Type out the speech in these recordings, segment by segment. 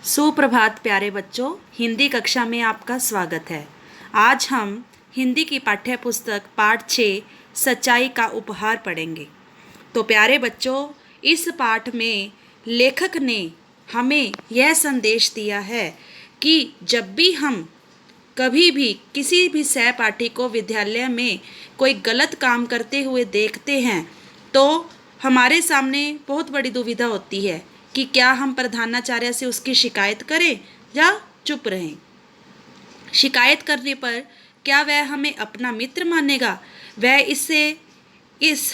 सुप्रभात प्यारे बच्चों, हिंदी कक्षा में आपका स्वागत है। आज हम हिंदी की पाठ्य पुस्तक पाठ 6 सच्चाई का उपहार पढ़ेंगे। तो प्यारे बच्चों, इस पाठ में लेखक ने हमें यह संदेश दिया है कि जब भी हम कभी भी किसी भी सहपाठी को विद्यालय में कोई गलत काम करते हुए देखते हैं तो हमारे सामने बहुत बड़ी दुविधा होती है कि क्या हम प्रधानाचार्य से उसकी शिकायत करें या चुप रहें। शिकायत करने पर क्या वह हमें अपना मित्र मानेगा? वह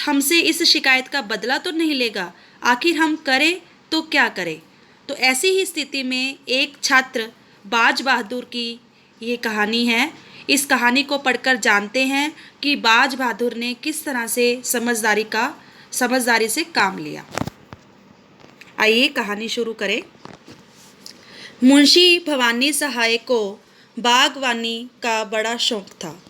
हमसे इस शिकायत का बदला तो नहीं लेगा? आखिर हम करें तो क्या करें? तो ऐसी ही स्थिति में एक छात्र बाज बहादुर की ये कहानी है। इस कहानी को पढ़कर जानते हैं कि बाज बहादुर ने किस तरह से समझदारी से काम लिया। आइए कहानी शुरू करें। मुंशी भवानी सहाय को बागवानी का बड़ा शौक था।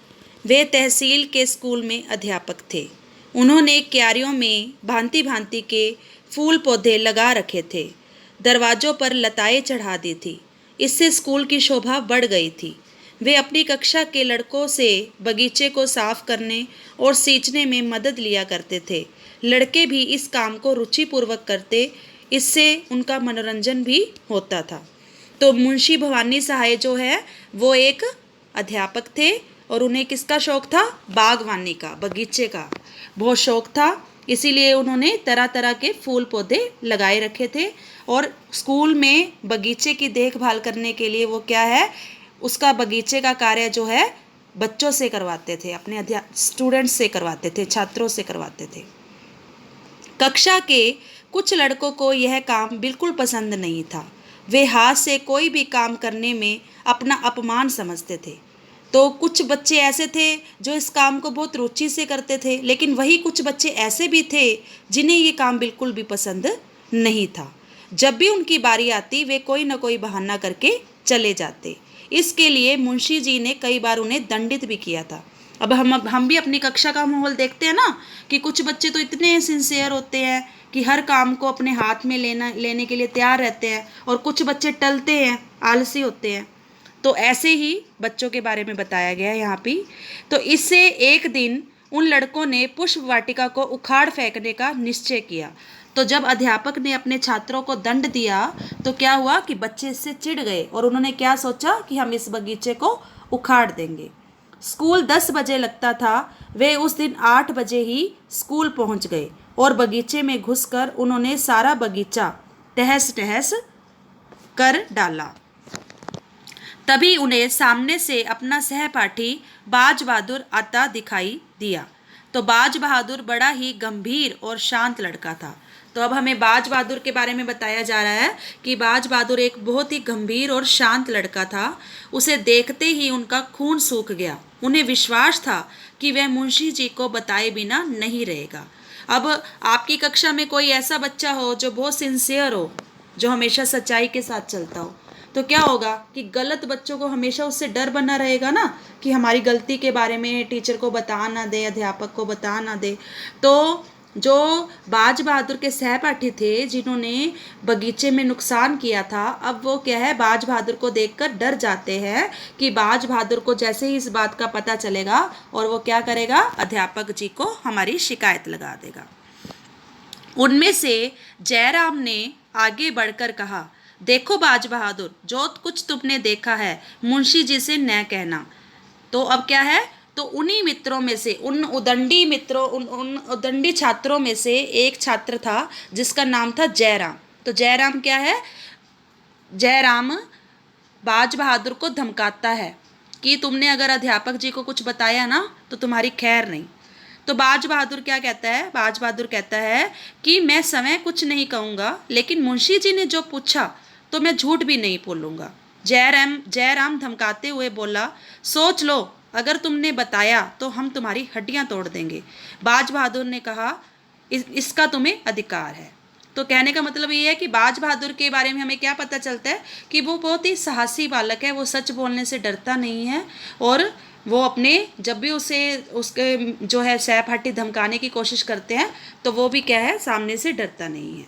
वे तहसील के स्कूल में अध्यापक थे। उन्होंने क्यारियों में भांति भांति के फूल पौधे लगा रखे थे। दरवाजों पर लताएं चढ़ा दी थी। इससे स्कूल की शोभा बढ़ गई थी। वे अपनी कक्षा के लड़कों से बगीचे को साफ करने और सींचने में मदद लिया करते थे। लड़के भी इस काम को रुचिपूर्वक करते, इससे उनका मनोरंजन भी होता था। तो मुंशी भवानी सहाय जो है वो एक अध्यापक थे और उन्हें किसका शौक था? बागवानी का, बगीचे का बहुत शौक था। इसीलिए उन्होंने तरह तरह के फूल पौधे लगाए रखे थे और स्कूल में बगीचे की देखभाल करने के लिए वो क्या है, उसका बगीचे का कार्य जो है बच्चों से करवाते थे, अपने स्टूडेंट्स से करवाते थे, छात्रों से करवाते थे। कक्षा के कुछ लड़कों को यह काम बिल्कुल पसंद नहीं था। वे हाथ से कोई भी काम करने में अपना अपमान समझते थे। तो कुछ बच्चे ऐसे थे जो इस काम को बहुत रुचि से करते थे, लेकिन वही कुछ बच्चे ऐसे भी थे जिन्हें ये काम बिल्कुल भी पसंद नहीं था। जब भी उनकी बारी आती वे कोई ना कोई बहाना करके चले जाते। इसके लिए मुंशी जी ने कई बार उन्हें दंडित भी किया था। अब हम भी अपनी कक्षा का माहौल देखते हैं ना कि कुछ बच्चे तो इतने सिंसियर होते हैं कि हर काम को अपने हाथ में लेने के लिए तैयार रहते हैं और कुछ बच्चे टलते हैं, आलसी होते हैं। तो ऐसे ही बच्चों के बारे में बताया गया है यहाँ पे। तो इससे एक दिन उन लड़कों ने पुष्प वाटिका को उखाड़ फेंकने का निश्चय किया। तो जब अध्यापक ने अपने छात्रों को दंड दिया तो क्या हुआ कि बच्चे इससे चिढ़ गए और उन्होंने क्या सोचा कि हम इस बगीचे को उखाड़ देंगे। स्कूल 10 बजे लगता था। वे उस दिन 8 बजे ही स्कूल पहुंच गए और बगीचे में घुसकर उन्होंने सारा बगीचा तहस नहस कर डाला। तभी उन्हें सामने से अपना सहपाठी बाज बहादुर आता दिखाई दिया। तो बाज बहादुर बड़ा ही गंभीर और शांत लड़का था। तो अब हमें बाज बहादुर के बारे में बताया जा रहा है कि बाज बहादुर एक बहुत ही गंभीर और शांत लड़का था। उसे देखते ही उनका खून सूख गया। उन्हें विश्वास था कि वह मुंशी जी को बताए बिना नहीं रहेगा। अब आपकी कक्षा में कोई ऐसा बच्चा हो जो बहुत सिंसियर हो, जो हमेशा सच्चाई के साथ चलता हो, तो क्या होगा कि गलत बच्चों को हमेशा उससे डर बना रहेगा ना कि हमारी गलती के बारे में टीचर को बता ना दे, अध्यापक को बता ना दे। तो जो बाज बहादुर के सहपाठी थे जिन्होंने बगीचे में नुकसान किया था, अब वो क्या है, बाज बहादुर को देखकर डर जाते हैं कि बाज बहादुर को जैसे ही इस बात का पता चलेगा और वो क्या करेगा, अध्यापक जी को हमारी शिकायत लगा देगा। उनमें से जयराम ने आगे बढ़कर कहा, देखो बाज बहादुर, जो कुछ तुमने देखा है मुंशी जी से न कहना। तो अब क्या है, तो उन्हीं मित्रों में से उन उदंडी छात्रों में से एक छात्र था जिसका नाम था जयराम। तो जयराम क्या है, जयराम बाज बहादुर को धमकाता है कि तुमने अगर अध्यापक जी को कुछ बताया ना तो तुम्हारी खैर नहीं। तो बाज बहादुर क्या कहता है, बाज बहादुर कहता है कि मैं समय कुछ नहीं कहूँगा, लेकिन मुंशी जी ने जो पूछा तो मैं झूठ भी नहीं बोलूँगा। जयराम धमकाते हुए बोला, सोच लो, अगर तुमने बताया तो हम तुम्हारी हड्डियां तोड़ देंगे। बाज बहादुर ने कहा, इसका तुम्हें अधिकार है। तो कहने का मतलब ये है कि बाज बहादुर के बारे में हमें क्या पता चलता है कि वो बहुत ही साहसी बालक है। वो सच बोलने से डरता नहीं है और वो अपने जब भी उसके जो है सहपाठी धमकाने की कोशिश करते हैं तो वो भी क्या है, सामने से डरता नहीं है।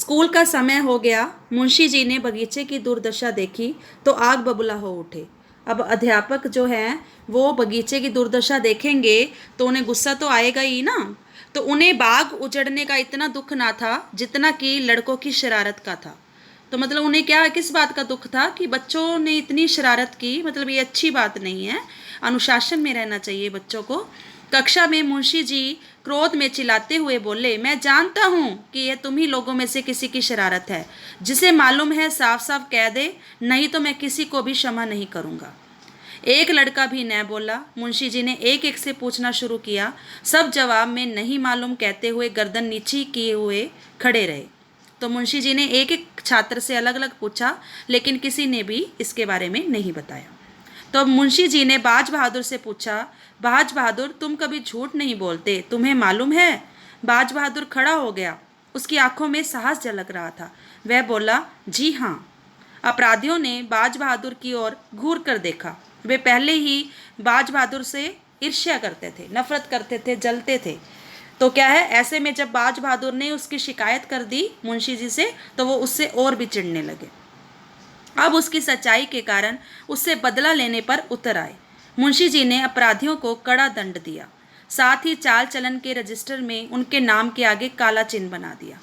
स्कूल का समय हो गया। मुंशी जी ने बगीचे की दुर्दशा देखी तो आग बबूला हो उठे। अब अध्यापक जो हैं वो बगीचे की दुर्दशा देखेंगे तो उन्हें गुस्सा तो आएगा ही ना। तो उन्हें बाग उजड़ने का इतना दुख ना था जितना कि लड़कों की शरारत का था। तो मतलब उन्हें क्या किस बात का दुख था कि बच्चों ने इतनी शरारत की, मतलब ये अच्छी बात नहीं है, अनुशासन में रहना चाहिए बच्चों को। कक्षा में मुंशी जी क्रोध में चिल्लाते हुए बोले, मैं जानता हूँ कि यह तुम ही लोगों में से किसी की शरारत है। जिसे मालूम है साफ साफ कह दे, नहीं तो मैं किसी को भी क्षमा नहीं करूँगा। एक लड़का भी न बोला। मुंशी जी ने एक एक से पूछना शुरू किया। सब जवाब में नहीं मालूम कहते हुए गर्दन नीची किए हुए खड़े रहे। तो मुंशी जी ने एक एक छात्र से अलग अलग पूछा, लेकिन किसी ने भी इसके बारे में नहीं बताया। तो मुंशी जी ने बाज बहादुर से पूछा, बाज बहादुर तुम कभी झूठ नहीं बोलते, तुम्हें मालूम है? बाज बहादुर खड़ा हो गया। उसकी आंखों में साहस झलक रहा था। वह बोला, जी हाँ। अपराधियों ने बाज बहादुर की ओर घूर कर देखा। वे पहले ही बाज बहादुर से ईर्ष्या करते थे, नफरत करते थे, जलते थे। तो क्या है, ऐसे में जब बाज बहादुर ने उसकी शिकायत कर दी मुंशी जी से, तो वो उससे और भी चिढ़ने लगे। अब उसकी सच्चाई के कारण उससे बदला लेने पर उतर आए। मुंशी जी ने अपराधियों को कड़ा दंड दिया, साथ ही चाल चलन के रजिस्टर में उनके नाम के आगे काला चिन्ह बना दिया।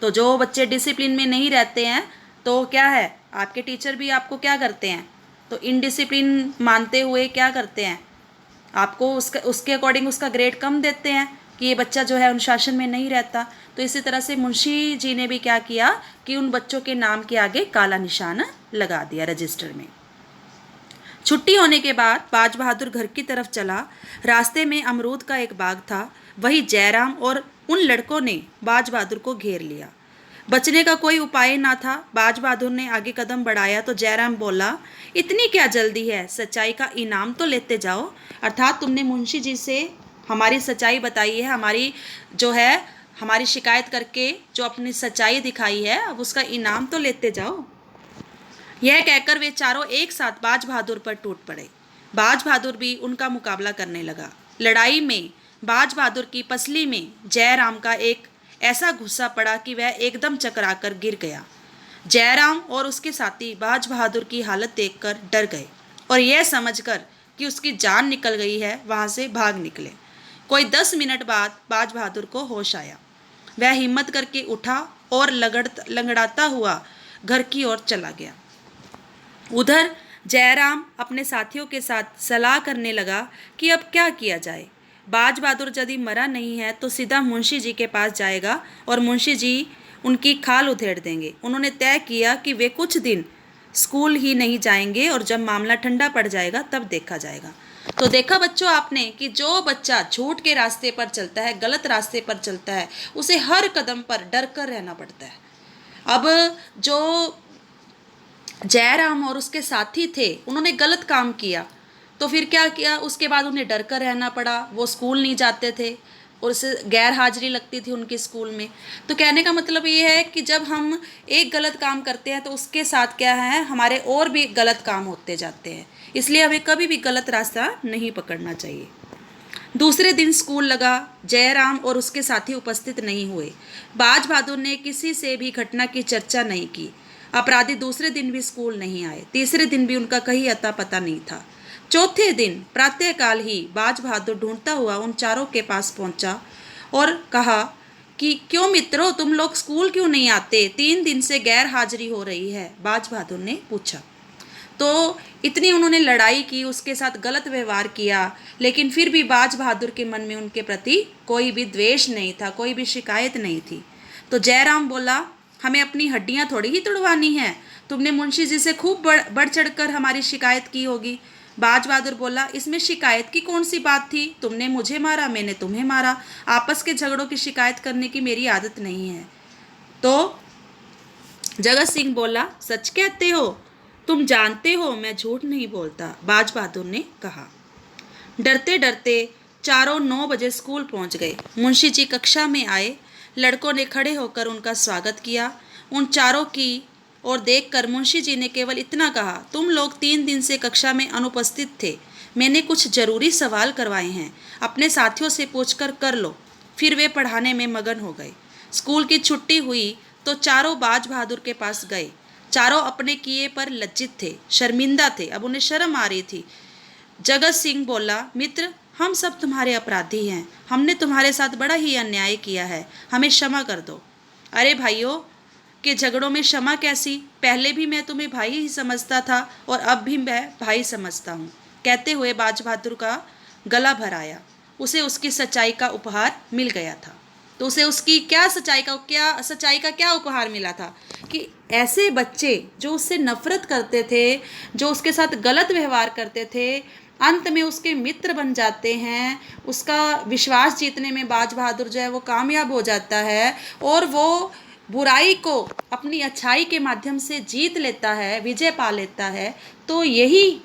तो जो बच्चे डिसिप्लिन में नहीं रहते हैं, तो क्या है, आपके टीचर भी आपको क्या करते हैं, तो इनडिसिप्लिन मानते हुए क्या करते हैं, आपको उसके अकॉर्डिंग उसका ग्रेड कम देते हैं कि ये बच्चा जो है अनुशासन में नहीं रहता। तो इसी तरह से मुंशी जी ने भी क्या किया कि उन बच्चों के नाम के आगे काला निशान लगा दिया रजिस्टर में। छुट्टी होने के बाद बाज बहादुर घर की तरफ चला। रास्ते में अमरूद का एक बाग था। वही जयराम और उन लड़कों ने बाज बहादुर को घेर लिया। बचने का कोई उपाय ना था। बाज बहादुर ने आगे कदम बढ़ाया तो जयराम बोला, इतनी क्या जल्दी है, सच्चाई का इनाम तो लेते जाओ। अर्थात तुमने मुंशी जी से हमारी सच्चाई बताई है, हमारी शिकायत करके जो अपनी सच्चाई दिखाई है, अब उसका इनाम तो लेते जाओ। यह कहकर वे चारों एक साथ बाज बहादुर पर टूट पड़े। बाज बहादुर भी उनका मुकाबला करने लगा। लड़ाई में बाज बहादुर की पसली में जयराम का एक ऐसा गुस्सा पड़ा कि वह एकदम चकराकर गिर गया। जयराम और उसके साथी बाज बहादुर की हालत देखकर डर गए और यह समझकर कि उसकी जान निकल गई है, वहां से भाग निकले। कोई 10 मिनट बाद बाज बहादुर को होश आया। वह हिम्मत करके उठा और लंगड़ाता हुआ घर की ओर चला गया। उधर जयराम अपने साथियों के साथ सलाह करने लगा कि अब क्या किया जाए। बाज बहादुर यदि मरा नहीं है तो सीधा मुंशी जी के पास जाएगा और मुंशी जी उनकी खाल उधेड़ देंगे। उन्होंने तय किया कि वे कुछ दिन स्कूल ही नहीं जाएंगे और जब मामला ठंडा पड़ जाएगा तब देखा जाएगा। तो देखा बच्चों आपने कि जो बच्चा झूठ के रास्ते पर चलता है, गलत रास्ते पर चलता है, उसे हर कदम पर डर कर रहना पड़ता है। अब जो जयराम और उसके साथी थे, उन्होंने गलत काम किया, तो फिर क्या किया, उसके बाद उन्हें डर कर रहना पड़ा। वो स्कूल नहीं जाते थे और उससे गैर हाजिरी लगती थी उनके स्कूल में। तो कहने का मतलब ये है कि जब हम एक गलत काम करते हैं तो उसके साथ क्या है, हमारे और भी गलत काम होते जाते हैं। इसलिए हमें कभी भी गलत रास्ता नहीं पकड़ना चाहिए। दूसरे दिन स्कूल लगा। जयराम और उसके साथी उपस्थित नहीं हुए। बाज बहादुर ने किसी से भी घटना की चर्चा नहीं की। अपराधी दूसरे दिन भी स्कूल नहीं आए। तीसरे दिन भी उनका कहीं अता पता नहीं था। चौथे दिन प्रातःकाल ही बाज बहादुर ढूंढता हुआ उन चारों के पास पहुंचा और कहा कि क्यों मित्रों, तुम लोग स्कूल क्यों नहीं आते? 3 दिन से गैर हाजिरी हो रही है, बाज बहादुर ने पूछा। तो इतनी उन्होंने लड़ाई की, उसके साथ गलत व्यवहार किया, लेकिन फिर भी बाज बहादुर के मन में उनके प्रति कोई भी द्वेष नहीं था, कोई भी शिकायत नहीं थी। तो जयराम बोला, हमें अपनी हड्डियां थोड़ी ही तुड़वानी है, तुमने मुंशी जी से खूब बढ़ चढ़कर हमारी शिकायत की होगी। बाज बहादुर बोला, इसमें शिकायत की कौन सी बात थी? तुमने मुझे मारा, मैंने तुम्हें मारा। आपस के झगड़ों की शिकायत करने की मेरी आदत नहीं है। तो जगत सिंह बोला, सच कहते हो? तुम जानते हो मैं झूठ नहीं बोलता, बाज बहादुर ने कहा। डरते डरते चारों 9 बजे स्कूल पहुंच गए। मुंशी जी कक्षा में आए। लड़कों ने खड़े होकर उनका स्वागत किया। उन चारों की और देखकर मुंशी जी ने केवल इतना कहा, तुम लोग 3 दिन से कक्षा में अनुपस्थित थे। मैंने कुछ जरूरी सवाल करवाए हैं, अपने साथियों से पूछकर कर लो। फिर वे पढ़ाने में मगन हो गए। स्कूल की छुट्टी हुई तो चारों बाज बहादुर के पास गए। चारों अपने किए पर लज्जित थे, शर्मिंदा थे, अब उन्हें शर्म आ रही थी। जगत सिंह बोला, मित्र, हम सब तुम्हारे अपराधी हैं, हमने तुम्हारे साथ बड़ा ही अन्याय किया है, हमें क्षमा कर दो। अरे भाइयों के झगड़ों में क्षमा कैसी, पहले भी मैं तुम्हें भाई ही समझता था और अब भी मैं भाई समझता हूँ, कहते हुए बाज बहादुर का गला भर आया। उसे उसकी सच्चाई का उपहार मिल गया था। तो उसे उसकी सच्चाई का क्या उपहार मिला था कि ऐसे बच्चे जो उससे नफरत करते थे, जो उसके साथ गलत व्यवहार करते थे, अंत में उसके मित्र बन जाते हैं। उसका विश्वास जीतने में बाज बहादुर जो है वो कामयाब हो जाता है और वो बुराई को अपनी अच्छाई के माध्यम से जीत लेता है, विजय पा लेता है। तो यही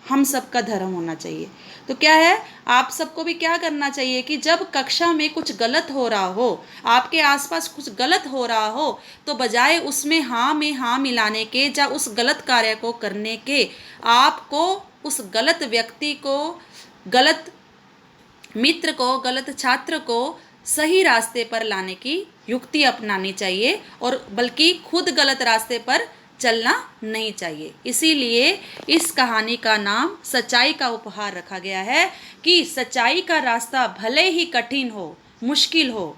हम सबका धर्म होना चाहिए। तो क्या है, आप सबको भी क्या करना चाहिए कि जब कक्षा में कुछ गलत हो रहा हो, आपके आसपास कुछ गलत हो रहा हो, तो बजाय उसमें हाँ में हाँ मिलाने के या उस गलत कार्य को करने के, आपको उस गलत व्यक्ति को, गलत मित्र को, गलत छात्र को सही रास्ते पर लाने की युक्ति अपनानी चाहिए और बल्कि खुद गलत रास्ते पर चलना नहीं चाहिए। इसीलिए इस कहानी का नाम सच्चाई का उपहार रखा गया है कि सच्चाई का रास्ता भले ही कठिन हो, मुश्किल हो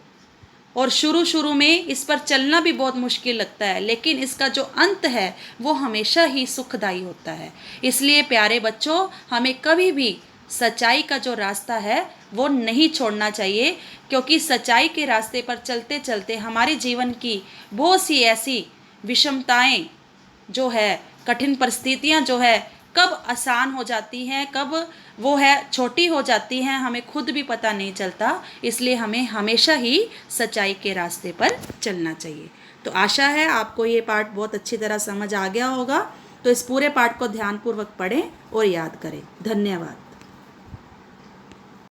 और शुरू में इस पर चलना भी बहुत मुश्किल लगता है, लेकिन इसका जो अंत है वो हमेशा ही सुखदायी होता है। इसलिए प्यारे बच्चों, हमें कभी भी सच्चाई का जो रास्ता है वो नहीं छोड़ना चाहिए, क्योंकि सच्चाई के रास्ते पर चलते चलते हमारे जीवन की बहुत सी ऐसी विषमताएं जो है, कठिन परिस्थितियां जो है, कब आसान हो जाती हैं, कब वो है छोटी हो जाती हैं, हमें खुद भी पता नहीं चलता। इसलिए हमें हमेशा ही सच्चाई के रास्ते पर चलना चाहिए। तो आशा है आपको ये पाठ बहुत अच्छी तरह समझ आ गया होगा। तो इस पूरे पाठ को ध्यानपूर्वक पढ़ें और याद करें। धन्यवाद।